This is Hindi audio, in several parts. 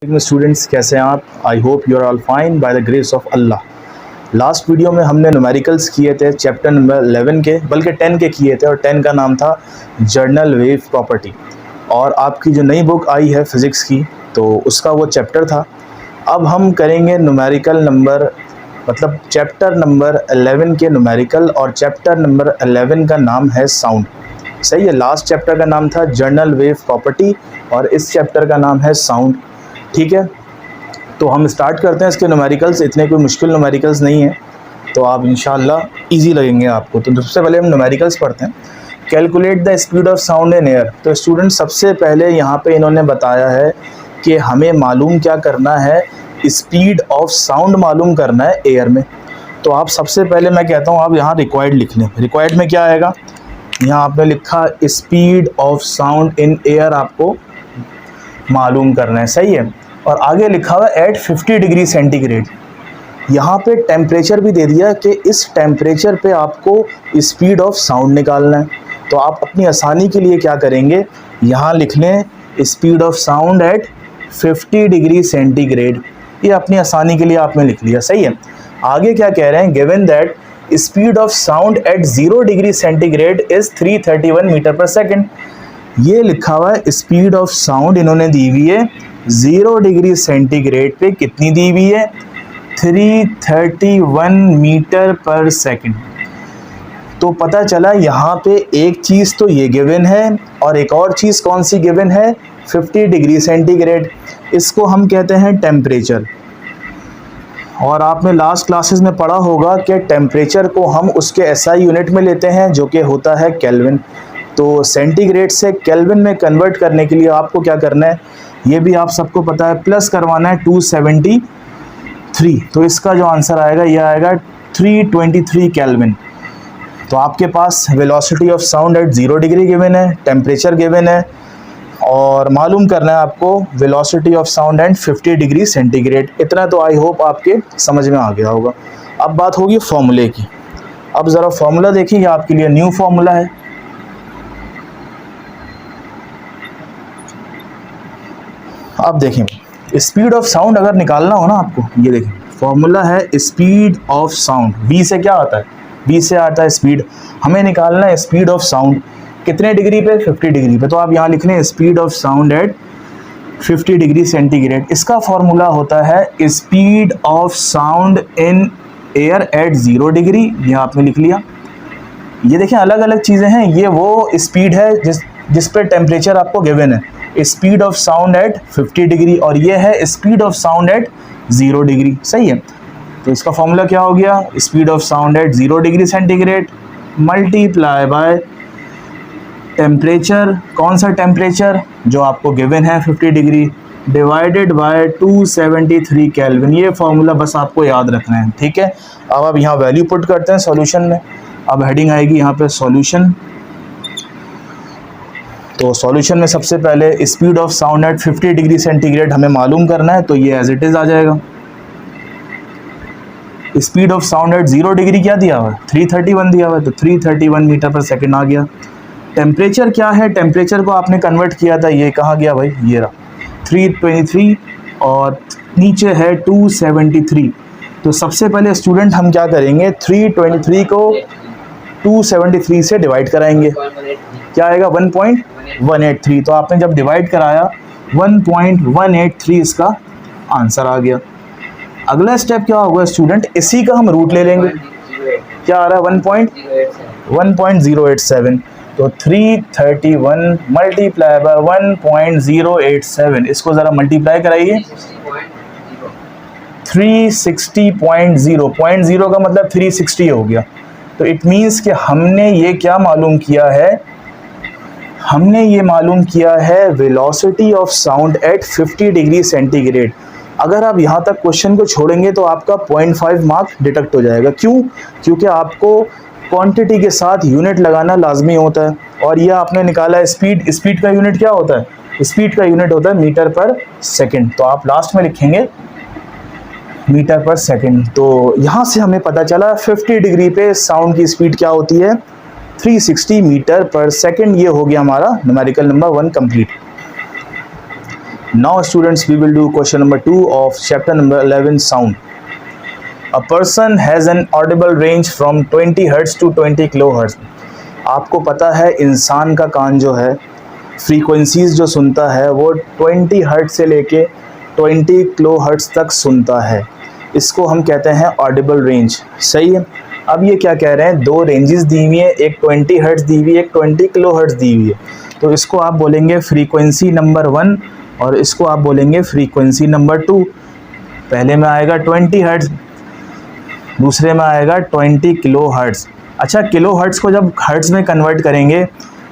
स्टूडेंट्स, कैसे हैं आप? I hope you are all fine by the grace of Allah. Last video में हमने न्यूमेरिकल्स किए थे चैप्टर नंबर 11 के, बल्कि 10 के किए थे, और 10 का नाम था जर्नल वेव प्रॉपर्टी। और आपकी जो नई बुक आई है फिज़िक्स की, तो उसका वो चैप्टर था। अब हम करेंगे न्यूमेरिकल नंबर, मतलब चैप्टर नंबर 11 के न्यूमेरिकल, और चैप्टर नंबर 11 का नाम है साउंड। सही है, लास्ट चैप्टर का नाम था जर्नल वेव प्रॉपर्टी और इस चैप्टर का नाम है साउंड। ठीक है, तो हम स्टार्ट करते हैं इसके न्यूमेरिकल्स। इतने कोई मुश्किल न्यूमेरिकल्स नहीं है, तो आप इंशाल्लाह इजी लगेंगे आपको। तो सबसे पहले हम न्यूमेरिकल्स पढ़ते हैं। Calculate the speed of sound in air. तो स्टूडेंट, सबसे पहले यहाँ पे इन्होंने बताया है कि हमें मालूम क्या करना है, स्पीड ऑफ साउंड मालूम करना है एयर में। तो आप सबसे पहले, मैं कहता हूँ, आप यहाँ रिक्वायर्ड लिख लें। रिक्वायर्ड में क्या आएगा, यहाँ आपने लिखा speed of sound in air आपको मालूम करना है। सही है, और आगे लिखा हुआ एट 50 डिग्री सेंटीग्रेड। यहाँ पे टेम्परेचर भी दे दिया कि इस टेम्परेचर पे आपको स्पीड ऑफ साउंड निकालना है। तो आप अपनी आसानी के लिए क्या करेंगे, यहाँ लिख लें speed of sound at 50 degree centigrade. ये अपनी आसानी के लिए आपने लिख लिया। सही है, आगे क्या कह रहे हैं, given that speed of sound at 0 degree centigrade is 331 metre per second. ये लिखा हुआ है स्पीड ऑफ साउंड इन्होंने दी हुई है 0 डिग्री सेंटीग्रेड पे, कितनी दी हुई है, 331 मीटर पर सेकंड। तो पता चला यहाँ पे एक चीज़ तो ये गिवन है, और एक और चीज़ कौन सी गिवन है, 50 डिग्री सेंटीग्रेड। इसको हम कहते हैं टेम्परेचर। और आपने लास्ट क्लासेस में पढ़ा होगा कि टेम्परेचर को हम उसके एसआई यूनिट में लेते हैं, जो कि होता है केल्विन। तो सेंटीग्रेड से केल्विन में कन्वर्ट करने के लिए आपको क्या करना है, ये भी आप सबको पता है, प्लस करवाना है 273। तो इसका जो आंसर आएगा ये आएगा 323 केल्विन। तो आपके पास velocity of sound at 0 degree given है, टेम्परेचर गिवन है, और मालूम करना है आपको velocity of sound at 50 degree centigrade. इतना तो आई होप आपके समझ में आ गया होगा। अब बात होगी फॉर्मूले की। अब ज़रा फॉर्मूला देखिए, आपके लिए न्यू फॉर्मूला है। अब देखें, स्पीड ऑफ साउंड अगर निकालना हो ना आपको, ये देखें फॉर्मूला है स्पीड ऑफ साउंड। बी से क्या आता है, बी से आता है स्पीड। हमें निकालना है स्पीड ऑफ साउंड कितने डिग्री पे, 50 डिग्री पे। तो आप यहाँ लिख लें speed of sound at 50 degree centigrade. इसका फॉर्मूला होता है speed of sound in air at 0 degree. ये आपने लिख लिया। ये देखें अलग अलग चीज़ें हैं, ये वो स्पीड है जिस पे टेम्परेचर आपको गिवन है, speed of sound at 50 degree, और ये है speed of sound at 0 degree. सही है, तो इसका फॉर्मूला क्या हो गया, speed of sound at 0 degree centigrade multiply by temperature, कौन सा टेम्परेचर जो आपको गिवन है 50 डिग्री, डिवाइडेड बाय 273 केल्विन। ये फॉर्मूला बस आपको याद रखना है। ठीक है, अब आप यहाँ वैल्यू पुट करते हैं सॉल्यूशन में। अब हेडिंग आएगी यहाँ पे सॉल्यूशन। तो सॉल्यूशन में सबसे पहले speed of sound at 50 degree centigrade हमें मालूम करना है, तो ये एज इट इज आ जाएगा। Speed of sound at 0 degree क्या दिया हुआ है, 331 दिया हुआ है, तो 331 मीटर पर सेकंड आ गया। टेम्परेचर क्या है, टेम्परेचर को आपने कन्वर्ट किया था, ये कहाँ गया भाई, ये रहा 323, और नीचे है 273। तो सबसे पहले स्टूडेंट हम क्या करेंगे, 323 को 273 से डिवाइड कराएंगे। क्या आएगा, 1.183। तो आपने जब डिवाइड कराया 1.183 इसका आंसर आ गया। अगला स्टेप क्या होगा स्टूडेंट, इसी का हम रूट ले लेंगे। क्या आ रहा है, 1.087। तो 331 मल्टीप्लाई बाय 1.087, इसको ज़रा मल्टीप्लाई कराइए। 360.0 का मतलब 360 हो गया। तो इट मीन्स कि हमने ये क्या मालूम किया है, हमने ये मालूम किया है velocity of sound at 50 degree centigrade. अगर आप यहाँ तक क्वेश्चन को छोड़ेंगे तो आपका 0.5 मार्क डिडक्ट हो जाएगा। क्यों, क्योंकि आपको क्वांटिटी के साथ यूनिट लगाना लाजमी होता है। और ये आपने निकाला है स्पीड, स्पीड का यूनिट क्या होता है, स्पीड का यूनिट होता है मीटर पर सेकेंड। तो आप लास्ट में लिखेंगे मीटर पर सेकेंड। तो यहाँ से हमें पता चला 50 डिग्री पे साउंड की स्पीड क्या होती है, 360 मीटर पर सेकेंड। ये हो गया हमारा numerical number 1 complete. Now students, we will do question number 2 of chapter number 11, sound. A person has an audible range from 20 Hz to 20 kHz. आपको पता है इंसान का कान जो है फ्रीक्वेंसीज जो सुनता है वो 20 हर्ट्ज से लेके 20 kHz तक सुनता है। इसको हम कहते हैं ऑडिबल रेंज। सही है। अब ये क्या कह रहे हैं, दो रेंजेस दी हुई है, एक 20 हर्ट्ज दी हुई है, एक 20 kHz दी हुई है। तो इसको आप बोलेंगे फ्रीक्वेंसी नंबर 1 और इसको आप बोलेंगे फ्रीक्वेंसी नंबर 2। पहले में आएगा 20 हर्ट्ज, दूसरे में आएगा 20 kHz। अच्छा, किलो हर्ट्ज को जब हर्ट्ज में कन्वर्ट करेंगे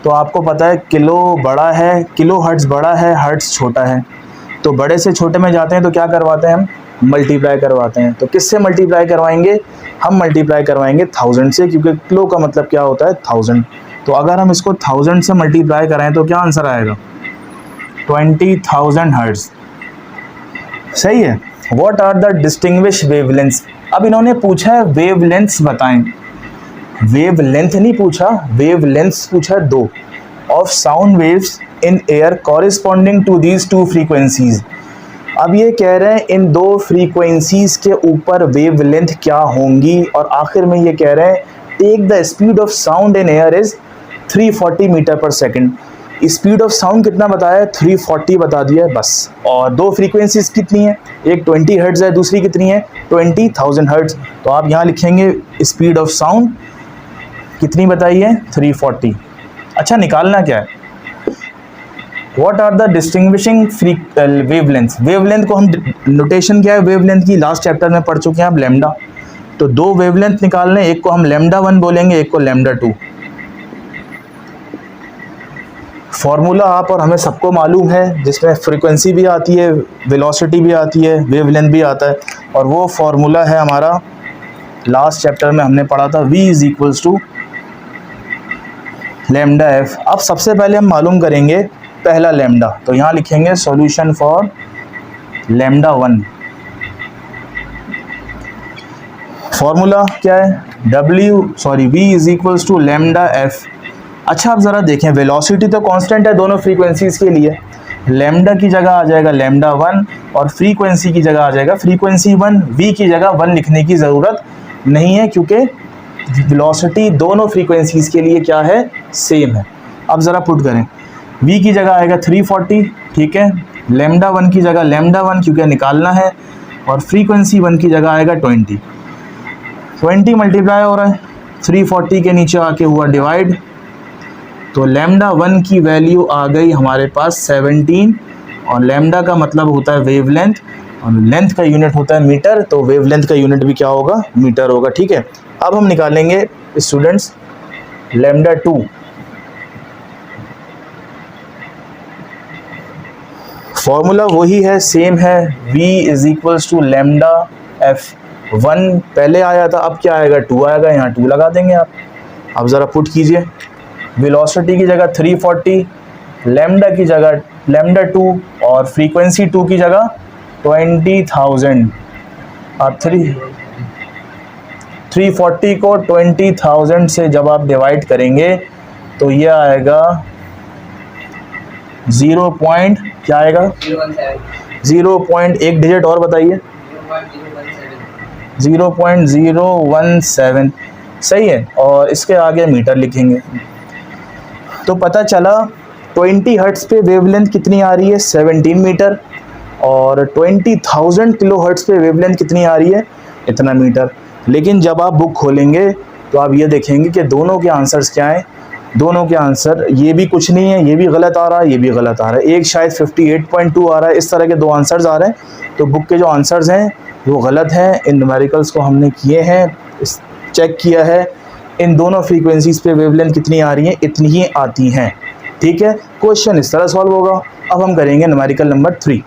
तो आपको पता है किलो बड़ा है, किलो हर्ट्ज बड़ा है, हर्ट्ज छोटा है। तो बड़े से छोटे में जाते हैं तो क्या करवाते हैं हम, मल्टीप्लाई करवाते हैं। तो किससे मल्टीप्लाई करवाएंगे, हम मल्टीप्लाई करवाएंगे 1000 से, क्योंकि किलो का मतलब क्या होता है 1000। तो अगर हम इसको 1000 से मल्टीप्लाई कराएं तो क्या आंसर आएगा, 20,000 हर्ट्ज। सही है। What are the distinguish wavelengths. अब इन्होंने पूछा है वेवलेंथ्स बताएं, वेवलेंथ नहीं पूछा, वेवलेंथ्स पूछा दो, of sound waves in air corresponding to these two frequencies. अब ये कह रहे हैं इन दो फ्रीक्वेंसीज के ऊपर वेवलेंथ क्या होंगी, और आखिर में ये कह रहे हैं take the speed of sound in air is 340 metre per second. Speed of sound कितना बताया है, 340 बता दिया है बस। और दो फ्रीक्वेंसीज कितनी है, एक 20 हर्ट्ज है, दूसरी कितनी है 20,000 हर्ट्ज। तो आप यहाँ लिखेंगे स्पीड ऑफ साउंड कितनी बताई है, 340। अच्छा, निकालना क्या है, what are the distinguishing wavelength. Wavelength को हम नोटेशन क्या है वेवलेंथ की, लास्ट चैप्टर में पढ़ चुके हैं आप, लैम्डा। तो दो वेवलेंथ निकालने, एक को हम लैम्डा 1 बोलेंगे, एक को लैम्डा 2। फॉर्मूला आप और हमें सबको मालूम है, जिसमें फ्रीक्वेंसी भी आती है, वेलोसिटी भी आती है, वेवलेंथ भी आता है, और वो फॉर्मूला है हमारा लास्ट चैप्टर में हमने पढ़ा था, v is equals to lambda f. अब सबसे पहले हम मालूम करेंगे पहला लैम्डा, तो यहाँ लिखेंगे सॉल्यूशन फॉर लैम्डा 1। फॉर्मूला क्या है, v is equals to lambda f. अच्छा, आप ज़रा देखें, वेलोसिटी तो कांस्टेंट है दोनों फ्रीक्वेंसीज के लिए, लैम्डा की जगह आ जाएगा लैम्डा 1 और फ्रीक्वेंसी की जगह आ जाएगा फ्रीक्वेंसी 1। v की जगह 1 लिखने की ज़रूरत नहीं है, क्योंकि वेलोसिटी दोनों फ्रीक्वेंसीज के लिए क्या है, सेम है। अब ज़रा पुट करें, v की जगह आएगा 340, ठीक है, लैम्डा 1 की जगह लैम्डा 1 क्योंकि निकालना है, और फ्रीक्वेंसी 1 की जगह आएगा 20 मल्टीप्लाई हो रहा है, 340 के नीचे आके हुआ डिवाइड, तो लैम्डा 1 की वैल्यू आ गई हमारे पास 17, और लैम्डा का मतलब होता है वेवलेंथ, और लेंथ का यूनिट होता है मीटर, तो वेवलेंथ का यूनिट भी क्या होगा, मीटर होगा। ठीक है। अब हम निकालेंगे स्टूडेंट्स लैम्डा 2। फॉर्मूला वही है, सेम है, v is equals to lambda f. 1 पहले आया था, अब क्या आएगा, 2 आएगा, यहाँ 2 लगा देंगे आप। अब ज़रा पुट कीजिए, वेलोसिटी की जगह 340, लैम्डा की जगह लैम्डा 2 और फ्रीक्वेंसी 2 की जगह 20,000। अब 340 को 20,000 से जब आप डिवाइड करेंगे तो ये आएगा 0. क्या आएगा, 0. एक डिजिट और बताइए, 0.017। सही है। और इसके आगे मीटर लिखेंगे। तो पता चला 20 हर्ट्ज पे वेवलेंथ कितनी आ रही है, 17 मीटर, और 20,000 किलो हर्ट्ज पे वेवलेंथ कितनी आ रही है, इतना मीटर। लेकिन जब आप बुक खोलेंगे तो आप ये देखेंगे कि दोनों के आंसर्स क्या हैं, दोनों के आंसर ये भी कुछ नहीं है, ये भी गलत आ रहा है, ये भी गलत आ रहा है, एक शायद 58.2 आ रहा है, इस तरह के दो आंसर्स आ रहे हैं। तो बुक के जो आंसर्स हैं वो गलत हैं। इन न्यूमेरिकल्स को हमने किए हैं, चेक किया है, इन दोनों फ्रीक्वेंसीज पे वेवलेंथ कितनी आ रही हैं, इतनी ही आती हैं। ठीक है। क्वेश्चन इस तरह सॉल्व होगा। अब हम करेंगे न्यूमेरिकल नंबर 3।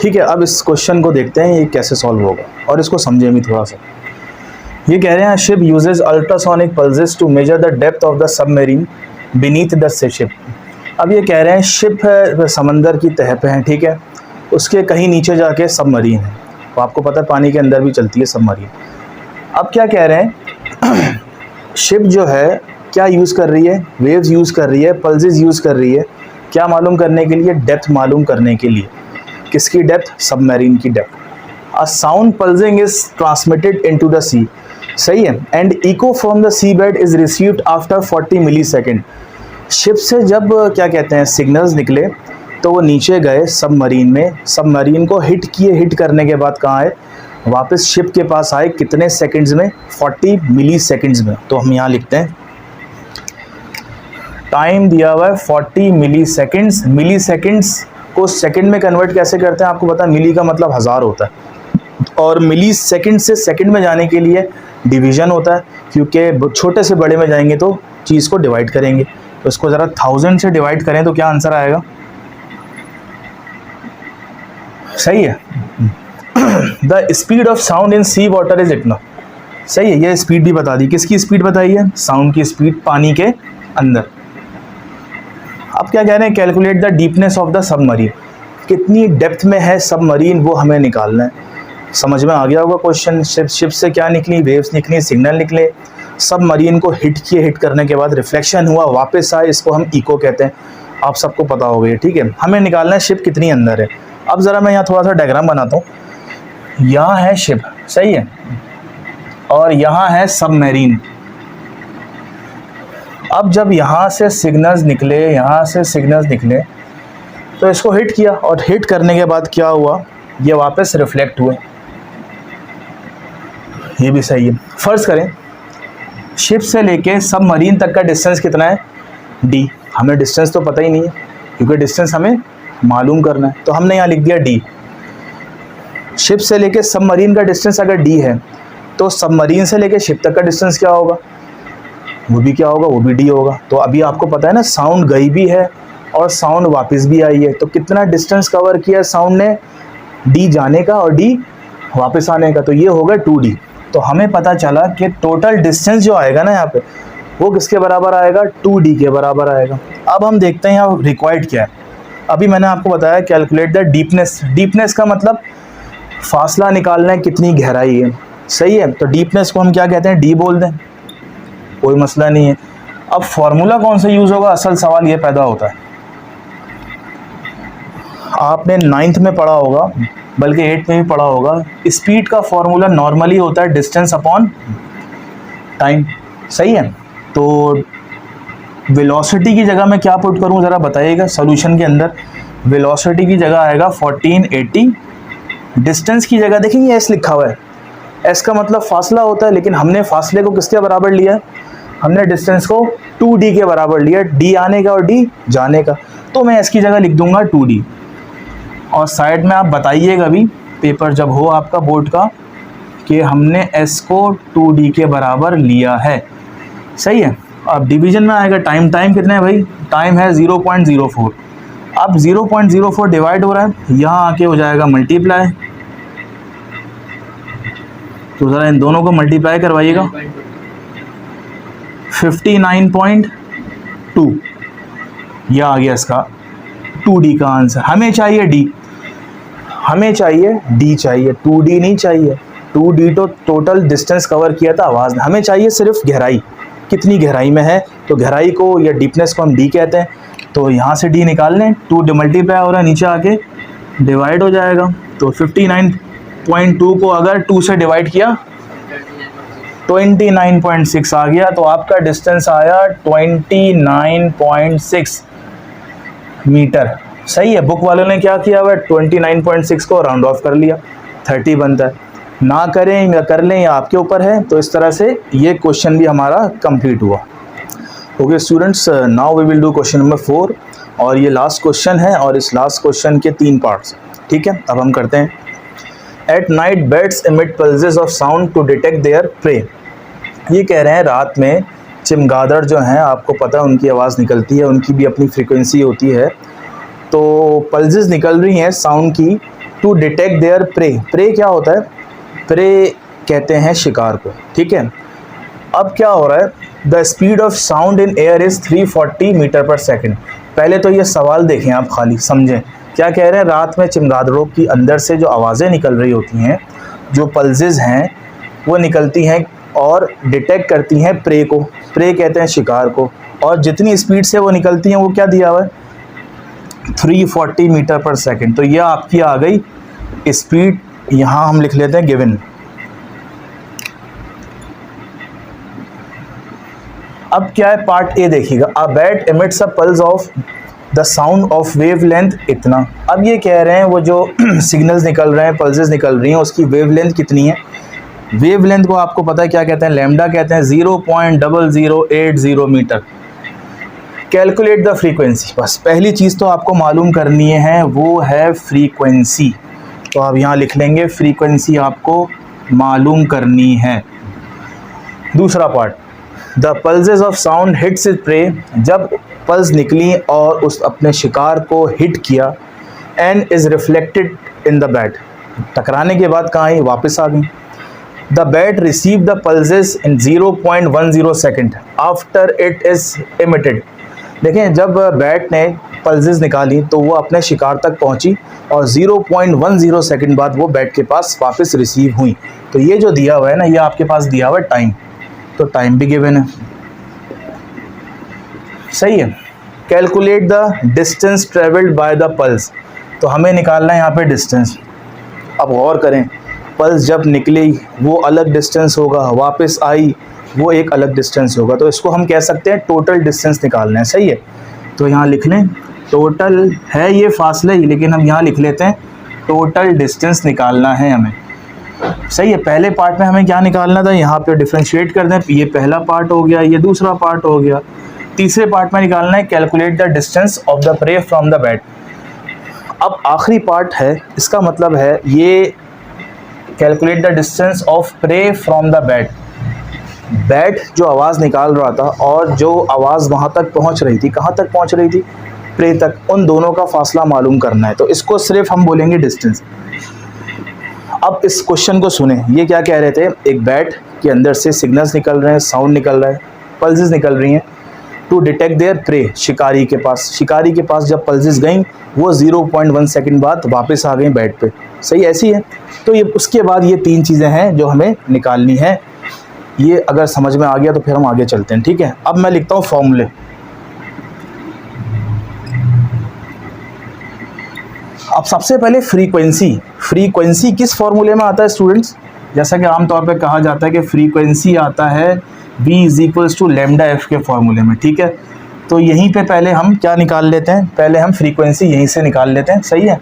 ठीक है। अब इस क्वेश्चन को देखते हैं ये कैसे सॉल्व होगा, और इसको समझें भी थोड़ा सा। ये कह रहे हैं ship uses ultrasonic pulses to measure the depth of the submarine beneath the ship. अब ये कह रहे हैं शिप है, समंदर की तह पे है, ठीक है, उसके कहीं नीचे जाके सबमरीन है, तो आपको पता है पानी के अंदर भी चलती है सबमरीन। अब क्या कह रहे हैं, शिप जो है क्या यूज़ कर रही है, वेव्स यूज़ कर रही है, पल्सेस यूज़ कर रही है क्या मालूम करने के लिए? डेप्थ मालूम करने के लिए। किसकी डेप्थ? सबमरीन की depth. A sound pulsing is transmitted into the sea, सही है, and echo from the sea bed is received after 40 millisecond. Ship से जब क्या कहते हैं सिग्नल्स निकले तो वो नीचे गए सबमरीन में, सबमरीन को हिट किए, हिट करने के बाद कहाँ आए? वापस शिप के पास आए। कितने सेकंड्स में? 40 मिली सेकंड्स में। तो हम यहाँ लिखते हैं टाइम दिया हुआ है 40 मिली सेकेंड्स। मिली सेकेंड्स को सेकंड में कन्वर्ट कैसे करते हैं आपको पता है? मिली का मतलब हज़ार होता है और मिली सेकंड से सेकंड में जाने के लिए डिवीज़न होता है, क्योंकि छोटे से बड़े में जाएंगे तो चीज़ को डिवाइड करेंगे। तो इसको ज़रा 1000 से डिवाइड करें तो क्या आंसर आएगा? सही है। The speed of sound in sea water is इतना, सही है। ये स्पीड भी बता दी। किसकी स्पीड बताई है? साउंड की स्पीड पानी के अंदर। अब क्या कह रहे हैं? Calculate the deepness of the submarine. कितनी डेप्थ में है सबमरीन वो हमें निकालना है। समझ में आ गया होगा क्वेश्चन। शिप से क्या निकली? वेव्स निकली, सिग्नल निकले, सबमरीन को हिट किए, हिट करने के बाद रिफ्लेक्शन हुआ, वापस आए, इसको हम इको कहते हैं। आप सबको पता हो गया, ठीक है। हमें निकालना है शिप कितनी अंदर है। अब ज़रा मैं यहाँ थोड़ा सा डायग्राम बनाता हूँ। यहाँ है शिप, सही है, और यहाँ है सबमरीन। अब जब यहाँ से सिग्नल्स निकले, यहाँ से सिग्नल्स निकले तो इसको हिट किया, और हिट करने के बाद क्या हुआ? ये वापस रिफ्लेक्ट हुए। ये भी सही है। फर्ज करें शिप से लेके सबमरीन तक का डिस्टेंस कितना है? d। हमें डिस्टेंस तो पता ही नहीं है, क्योंकि डिस्टेंस हमें मालूम करना है, तो हमने यहाँ लिख दिया d। शिप से लेके सबमरीन का डिस्टेंस अगर d है तो सबमरीन से लेके शिप तक का डिस्टेंस क्या होगा? वो भी क्या होगा? वो भी d होगा। तो अभी आपको पता है ना, साउंड गई भी है और साउंड वापस भी आई है, तो कितना डिस्टेंस कवर किया साउंड ने? d जाने का और d वापस आने का, तो ये होगा 2d। तो हमें पता चला कि टोटल डिस्टेंस जो आएगा ना यहाँ पे, वो किसके बराबर आएगा? 2d के बराबर आएगा। अब हम देखते हैं यहाँ रिक्वायर्ड क्या है। अभी मैंने आपको बताया कैलकुलेट द डीपनेस। डीपनेस का मतलब फासला निकालना है, कितनी गहराई है, सही है। तो डीपनेस को हम क्या कहते हैं? d बोल दें, कोई मसला नहीं है। अब फॉर्मूला कौन सा यूज़ होगा? असल सवाल ये पैदा होता है। आपने 9th में पढ़ा होगा, बल्कि 8th में भी पढ़ा होगा। स्पीड का फॉर्मूला नॉर्मली होता है डिस्टेंस अपॉन टाइम, सही है। तो वेलोसिटी की जगह मैं क्या पुट करूं ज़रा बताइएगा। सॉल्यूशन के अंदर वेलोसिटी की जगह आएगा 1480। डिस्टेंस की जगह देखेंगे एस लिखा हुआ है, एस का मतलब फासला होता है, लेकिन हमने फासले को किसके बराबर लिया है? हमने डिस्टेंस को 2d के बराबर लिया, d आने का और d जाने का। तो मैं एस की जगह लिख दूंगा 2d। और साइड में आप बताइएगा भी पेपर जब हो आपका बोर्ड का कि हमने s को 2d के बराबर लिया है, सही है। अब डिवीजन में आएगा टाइम। टाइम कितना है भाई? टाइम है 0.04। अब 0.04 डिवाइड हो रहा है, यहाँ आके हो जाएगा मल्टीप्लाई। तो ज़रा इन दोनों को मल्टीप्लाई करवाइएगा। 59.2 यह आ गया इसका 2d का आंसर। हमें चाहिए d, हमें चाहिए d चाहिए, 2d नहीं चाहिए। 2d तो टोटल डिस्टेंस कवर किया था आवाज़ ने, हमें चाहिए सिर्फ गहराई, कितनी गहराई में है। तो गहराई को या डीपनेस को हम d कहते हैं। तो यहाँ से d निकाल लें, 2 मल्टीप्लाई हो रहा है, नीचे आके डिवाइड हो जाएगा। तो 59.2 को अगर 2 से डिवाइड किया 29.6 आ गया। तो आपका डिस्टेंस आया 29.6 मीटर, सही है। बुक वालों ने क्या किया हुआ है? 29.6 को राउंड ऑफ कर लिया, 30 बनता है। ना करें या कर लें, या आपके ऊपर है। तो इस तरह से ये क्वेश्चन भी हमारा कंप्लीट हुआ। Okay students, now we will do question number 4, और ये लास्ट क्वेश्चन है, और इस लास्ट क्वेश्चन के 3 पार्ट्स, ठीक है। अब हम करते हैं। At night birds emit pulses of sound to detect their prey. ये कह रहे हैं रात में चमगादड़ जो हैं, आपको पता है उनकी आवाज़ निकलती है, उनकी भी अपनी फ्रीक्वेंसी होती है। तो पल्सेस निकल रही हैं साउंड की, to detect their prey. Prey क्या होता है? प्रे कहते हैं शिकार को, ठीक है। अब क्या हो रहा है? The speed of sound in air is 340 metre per second. पहले तो ये सवाल देखें आप, खाली समझें क्या कह रहे हैं। रात में चमगादड़ों की अंदर से जो आवाज़ें निकल रही होती हैं, जो पल्सेस हैं, वो निकलती हैं और डिटेक्ट करती हैं प्रे को। प्रे कहते हैं शिकार को, और जितनी स्पीड से वो निकलती हैं वो क्या दिया हुआ है? 340 मीटर पर सेकेंड। तो यह आपकी आ गई स्पीड, यहाँ हम लिख लेते हैं गिवन। अब क्या है, पार्ट ए देखिएगा। A bat emits a pulse of the sound of wavelength इतना। अब ये कह रहे हैं वो जो सिग्नल्स निकल रहे हैं, पल्सेस निकल रही हैं, उसकी वेव लेंथ कितनी है। वेव लेंथ को आपको पता है क्या कहते हैं, लैम्डा कहते हैं, 0.0080 मीटर। कैलकुलेट द फ्रीक्वेंसी, बस पहली चीज़ तो आपको मालूम करनी है वो है फ्रीक्वेंसी। तो आप यहाँ लिख लेंगे फ्रीक्वेंसी आपको मालूम करनी है। दूसरा part, the pulses of sound hits it prey, जब पल्स निकली और उस अपने शिकार को हिट किया, and is reflected in the bat, टकराने के बाद कहाँ आई, वापस आ गई। The bat receive the pulses in 0.10 second after it is emitted. देखें, जब बैट ने पल्सेस निकाली तो वो अपने शिकार तक पहुंची और 0.10 सेकेंड बाद वो बैट के पास वापस रिसीव हुई। तो ये जो दिया हुआ है ना, ये आपके पास दिया हुआ है टाइम, तो टाइम भी गिवन है, सही है। Calculate the distance travelled by the pulse, तो हमें निकालना है यहाँ पे डिस्टेंस। अब गौर करें, पल्स जब निकली वो अलग डिस्टेंस होगा, वापस आई वो एक अलग डिस्टेंस होगा, तो इसको हम कह सकते हैं टोटल डिस्टेंस निकालना है, सही है। तो यहाँ लिख लें टोटल, है ये फासले ही, लेकिन हम यहाँ लिख लेते हैं टोटल डिस्टेंस निकालना है हमें, सही है। पहले पार्ट में हमें क्या निकालना था, यहाँ पे डिफ्रेंशिएट कर दें, ये पहला पार्ट हो गया, ये दूसरा पार्ट हो गया। तीसरे पार्ट में निकालना है calculate the distance of the prey from the bat. अब आखिरी पार्ट है, इसका मतलब है ये calculate the distance of prey from the bat. Bat जो आवाज़ निकाल रहा था और जो आवाज़ वहाँ तक पहुँच रही थी, कहाँ तक पहुँच रही थी, प्रे तक, उन दोनों का फासला मालूम करना है। तो इसको सिर्फ हम बोलेंगे डिस्टेंस। अब इस क्वेश्चन को सुने, ये क्या कह रहे थे, एक बैट के अंदर से सिग्नल्स निकल रहे हैं, साउंड निकल रहा है, पल्सेस निकल रही हैं टू डिटेक्ट देयर प्रे, शिकारी के पास जब पल्सेस गई वो 0.1 सेकेंड बाद वापस आ गई बैट पे, सही ऐसी है। तो ये उसके बाद ये तीन चीज़ें हैं जो हमें निकालनी है। ये अगर समझ में आ गया तो फिर हम आगे चलते हैं, ठीक है। अब मैं लिखता हूँ फॉर्मूले। अब सबसे पहले फ्रीक्वेंसी किस फॉर्मूले में आता है स्टूडेंट्स, जैसा कि आमतौर पे कहा जाता है कि फ्रीक्वेंसी आता है v = λf के फॉर्मूले में, ठीक है। तो यहीं पे पहले हम क्या निकाल लेते हैं, पहले हम फ्रीक्वेंसी यहीं से निकाल लेते हैं, सही है।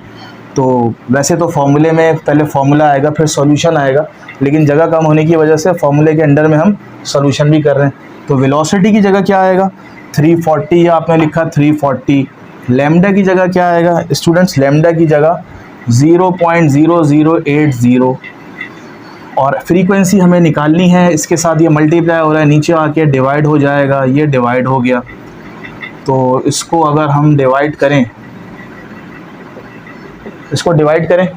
तो वैसे तो फॉर्मूले में पहले फॉर्मूला आएगा फिर सॉल्यूशन आएगा, लेकिन जगह कम होने की वजह से फॉर्मूले के अंडर में हम सॉल्यूशन भी कर रहे हैं। तो वेलोसिटी की जगह क्या आएगा, 340, या आपने लिखा 340। लैम्डा की जगह क्या आएगा स्टूडेंट्स, लैम्डा की जगह 0.0080, और फ्रीक्वेंसी हमें निकालनी है। इसके साथ ये मल्टीप्लाई हो रहा है, नीचे आके डिवाइड हो जाएगा, ये डिवाइड हो गया। तो इसको अगर हम डिवाइड करें, इसको डिवाइड करें,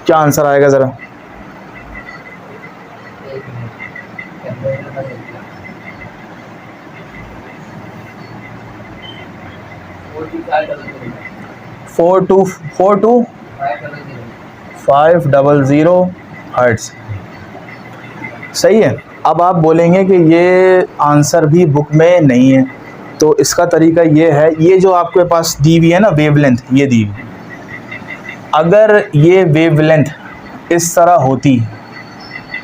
क्या आंसर आएगा ज़रा, फोर टू 500 हर्ट्ज़, सही है। अब आप बोलेंगे कि ये आंसर भी बुक में नहीं है, तो इसका तरीका ये है, ये जो आपके पास दी हुई है ना वेवलेंथ, ये दी हुई, अगर ये वेवलेंथ इस तरह होती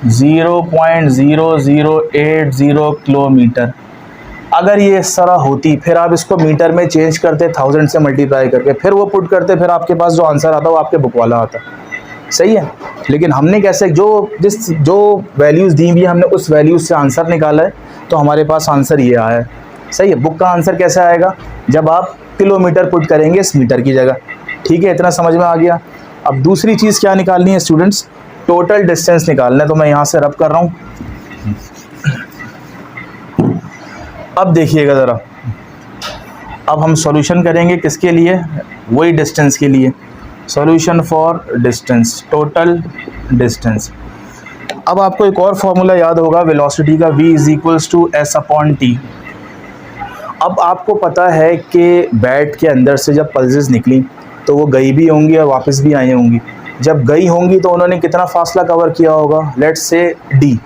0.0080 किलोमीटर, अगर ये इस तरह होती, फिर आप इसको मीटर में चेंज करते 1000 से मल्टीप्लाई करके, फिर वो पुट करते, फिर आपके पास जो आंसर आता वो आपके बुक वाला आता, सही है। लेकिन हमने कैसे जो वैल्यूज़ दी हुई है हमने उस वैल्यूज़ से आंसर निकाला है, तो हमारे पास आंसर ये आया है, सही है। बुक का आंसर कैसे आएगा, जब आप किलोमीटर पुट करेंगे इस मीटर की जगह, ठीक है। इतना समझ में आ गया। अब दूसरी चीज़ क्या निकालनी है स्टूडेंट्स, टोटल डिस्टेंस निकालना है। तो मैं यहाँ से रब कर रहा हूँ। अब देखिएगा ज़रा, अब हम सॉल्यूशन करेंगे किसके लिए, वही डिस्टेंस के लिए। Solution for distance, total distance. अब आपको एक और फॉर्मूला याद होगा वेलोसिटी का, v = s/t। अब आपको पता है कि बैट के अंदर से जब पल्सेस निकली तो वो गई भी होंगी और वापस भी आई होंगी। जब गई होंगी तो उन्होंने कितना फासला कवर किया होगा, लेट्स से d,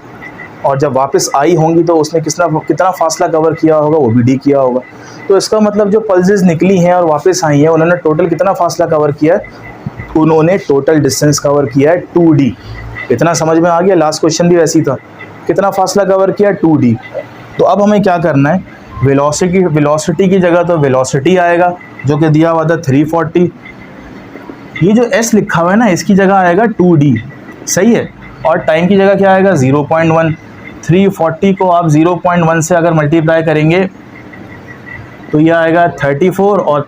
और जब वापस आई होंगी तो उसने कितना फासला कवर किया होगा, वो भी डी किया होगा। तो इसका मतलब जो पल्सेस निकली हैं और वापस आई हैं उन्होंने टोटल कितना फासला कवर किया है, उन्होंने टोटल डिस्टेंस कवर किया है 2d। इतना समझ में आ गया? लास्ट क्वेश्चन भी वैसी था, कितना फासला कवर किया 2d। तो अब हमें क्या करना है, वेलोसिटी की जगह तो वेलोसिटी आएगा जो कि दिया हुआ था 340। ये जो s लिखा हुआ है ना इसकी जगह आएगा 2d, सही है। और टाइम की जगह क्या आएगा 0.1। 340 को आप 0.1 से अगर मल्टीप्लाई करेंगे तो ये आएगा 34 और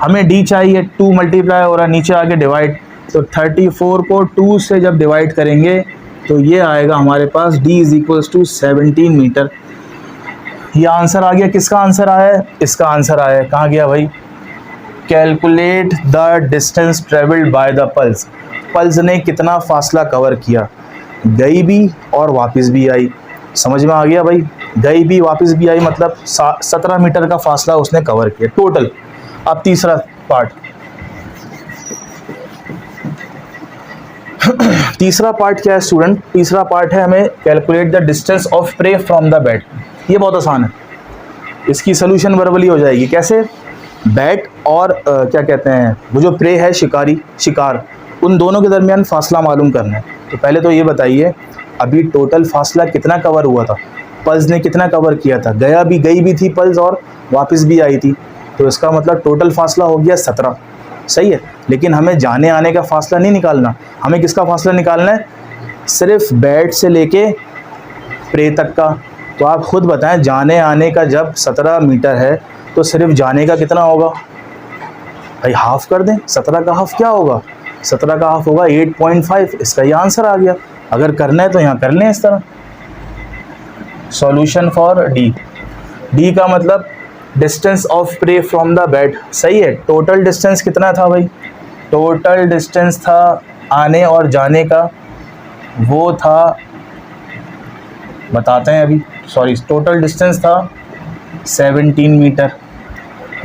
हमें d चाहिए, 2 मल्टीप्लाई हो रहा है नीचे आके डिवाइड, तो 34 को 2 से जब डिवाइड करेंगे तो ये आएगा हमारे पास d = 17 मीटर। ये आंसर आ गया। किसका आंसर आया है? इसका आंसर आया है। कहाँ गया भाई? Calculate the distance travelled by the pulse. Pulse ने कितना फासला कवर किया, गई भी और वापस भी आई। समझ में आ गया भाई? गई भी वापस भी आई मतलब 17 मीटर का फासला उसने कवर किया टोटल। अब तीसरा पार्ट तीसरा पार्ट क्या है स्टूडेंट? तीसरा पार्ट है हमें calculate the distance of prey from the bat. ये बहुत आसान है, इसकी सोल्यूशन वर्बली हो जाएगी। कैसे? बैट और क्या कहते हैं वो जो प्रे है शिकार, उन दोनों के दरमियान फासला मालूम करना है। तो पहले तो ये बताइए अभी टोटल फासला कितना कवर हुआ था, पल्स ने कितना कवर किया था? गई भी थी पल्स और वापस भी आई थी, तो इसका मतलब टोटल फासला हो गया 17, सही है। लेकिन हमें जाने आने का फासला नहीं निकालना, हमें किसका फासला निकालना है? सिर्फ बैट से लेके प्रे तक का। तो आप खुद बताएं, जाने आने का जब 17 मीटर है तो सिर्फ जाने का कितना होगा भाई? हाफ कर दें। 17 का हाफ क्या होगा? 17 का हाफ होगा 8.5। इसका ये आंसर आ गया। अगर करना है तो यहाँ कर लें इस तरह। सॉल्यूशन फॉर डी का मतलब distance of prey from the bat, सही है। टोटल डिस्टेंस कितना था भाई? टोटल डिस्टेंस था आने और जाने का, वो था, बताते हैं अभी, सॉरी, टोटल डिस्टेंस था 17 मीटर।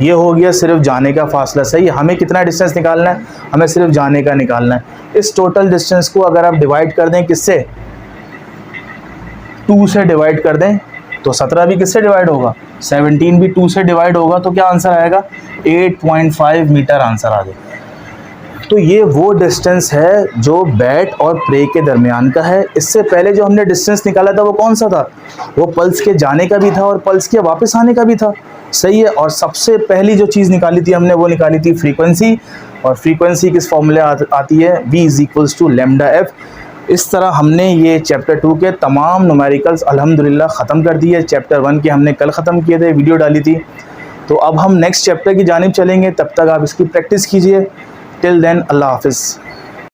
ये हो गया सिर्फ जाने का फासला, सही है। हमें कितना डिस्टेंस निकालना है? हमें सिर्फ जाने का निकालना है। इस टोटल डिस्टेंस को अगर आप डिवाइड कर दें किससे? 2 से डिवाइड कर दें तो 17 भी किससे डिवाइड होगा? 17 भी 2 से डिवाइड होगा, तो क्या आंसर आएगा? 8.5 मीटर आंसर आ जाएगा। तो ये वो डिस्टेंस है जो बैट और प्रे के दरमियान का है। इससे पहले जो हमने डिस्टेंस निकाला था वो कौन सा था? वो पल्स के जाने का भी था और पल्स के वापस आने का भी था, सही है। और सबसे पहली जो चीज़ निकाली थी हमने, वो निकाली थी फ्रीक्वेंसी। और फ्रीक्वेंसी किस फॉर्मूले आती है? v = λf। इस तरह हमने ये चैप्टर 2 के तमाम न्यूमेरिकल्स अल्हम्दुलिल्लाह ख़त्म कर दिए। चैप्टर 1 के हमने कल ख़त्म किए थे, वीडियो डाली थी। तो अब हम नेक्स्ट चैप्टर की जानिब चलेंगे, तब तक आप इसकी प्रैक्टिस कीजिए। टिल देन अल्लाह हाफिज़।